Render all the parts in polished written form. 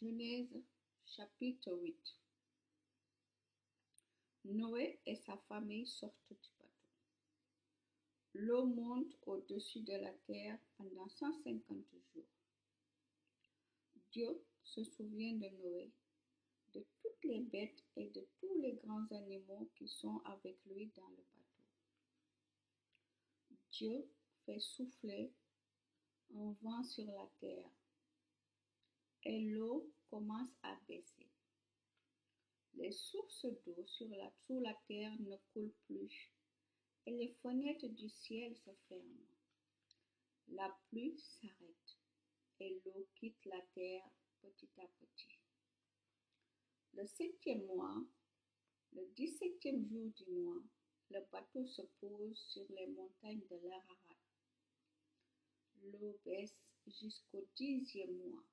Genèse chapitre 8. Noé et sa famille sortent du bateau. L'eau monte au-dessus de la terre pendant 150 jours. Dieu se souvient de Noé, de toutes les bêtes et de tous les grands animaux qui sont avec lui dans le bateau. Dieu fait souffler un vent sur la terre et l'eau commence à baisser. Les sources d'eau sous la terre ne coulent plus et les fenêtres du ciel se ferment. La pluie s'arrête et l'eau quitte la terre petit à petit. Le 7e mois, le 17e jour du mois, le bateau se pose sur les montagnes de l'Ararat. L'eau baisse jusqu'au 10e mois.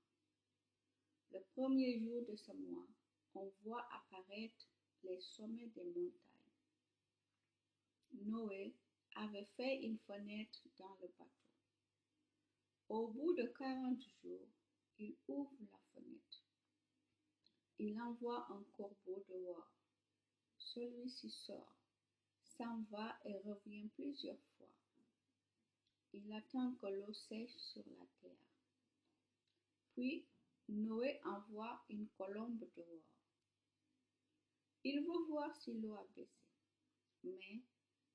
Le premier jour de ce mois, on voit apparaître les sommets des montagnes. Noé avait fait une fenêtre dans le bateau. Au bout de 40 jours, il ouvre la fenêtre. Il envoie un corbeau dehors. Celui-ci sort, s'en va et revient plusieurs fois. Il attend que l'eau sèche sur la terre. Puis, Noé envoie une colombe dehors. Il veut voir si l'eau a baissé, mais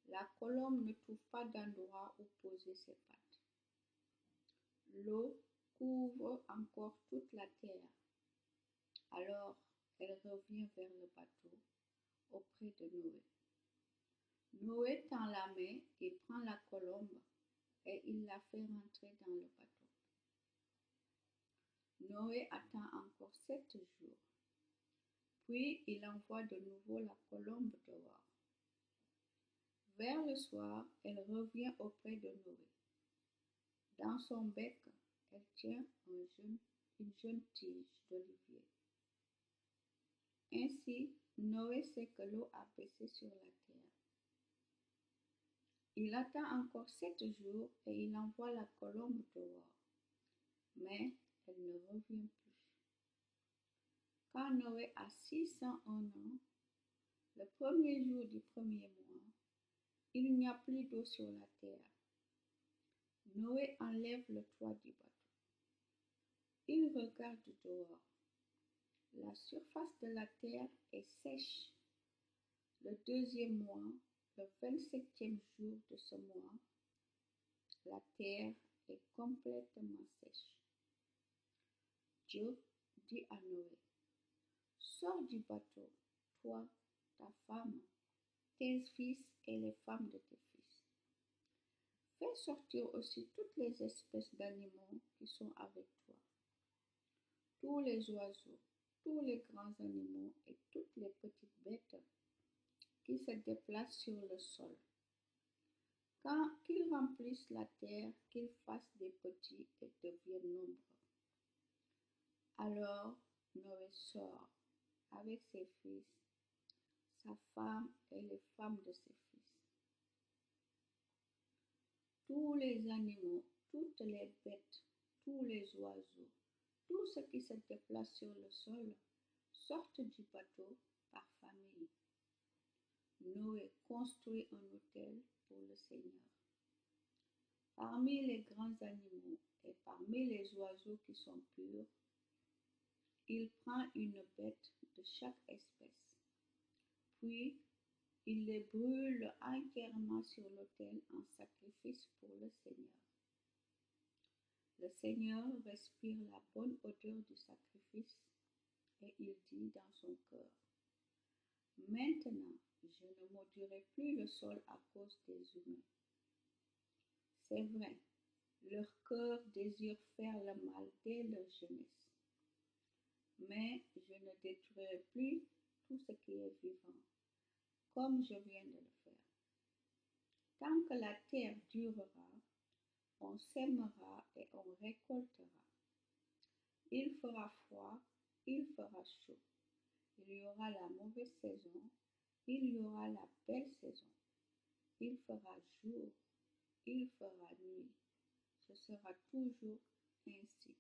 la colombe ne trouve pas d'endroit où poser ses pattes. L'eau couvre encore toute la terre. Alors, elle revient vers le bateau auprès de Noé. Noé tend la main et prend la colombe et il la fait rentrer dans le bateau. Noé attend encore 7 jours. Puis il envoie de nouveau la colombe dehors. Vers le soir, elle revient auprès de Noé. Dans son bec, elle tient une jeune tige d'olivier. Ainsi, Noé sait que l'eau a baissé sur la terre. Il attend encore 7 jours et il envoie la colombe dehors. Mais elle ne revient plus. Quand Noé a 601 ans, le premier jour du premier mois, il n'y a plus d'eau sur la terre. Noé enlève le toit du bateau. Il regarde dehors. La surface de la terre est sèche. Le 2e mois, le 27e jour de ce mois, la terre est complètement sèche. Dieu dit à Noé, sors du bateau, toi, ta femme, tes fils et les femmes de tes fils. Fais sortir aussi toutes les espèces d'animaux qui sont avec toi, tous les oiseaux, tous les grands animaux et toutes les petites bêtes qui se déplacent sur le sol. Qu'ils remplissent la terre, qu'ils fassent des petits et deviennent nombreux. Alors Noé sort avec ses fils, sa femme et les femmes de ses fils. Tous les animaux, toutes les bêtes, tous les oiseaux, tout ce qui se déplace sur le sol sortent du bateau par famille. Noé construit un autel pour le Seigneur. Parmi les grands animaux et parmi les oiseaux qui sont purs, il prend une bête de chaque espèce. Puis, il les brûle entièrement sur l'autel en sacrifice pour le Seigneur. Le Seigneur respire la bonne odeur du sacrifice et il dit dans son cœur, maintenant, je ne maudirai plus le sol à cause des humains. C'est vrai, leur cœur désire faire le mal dès leur jeunesse. Mais je ne détruirai plus tout ce qui est vivant, comme je viens de le faire. Tant que la terre durera, on sèmera et on récoltera. Il fera froid, il fera chaud. Il y aura la mauvaise saison, il y aura la belle saison. Il fera jour, il fera nuit. Ce sera toujours ainsi.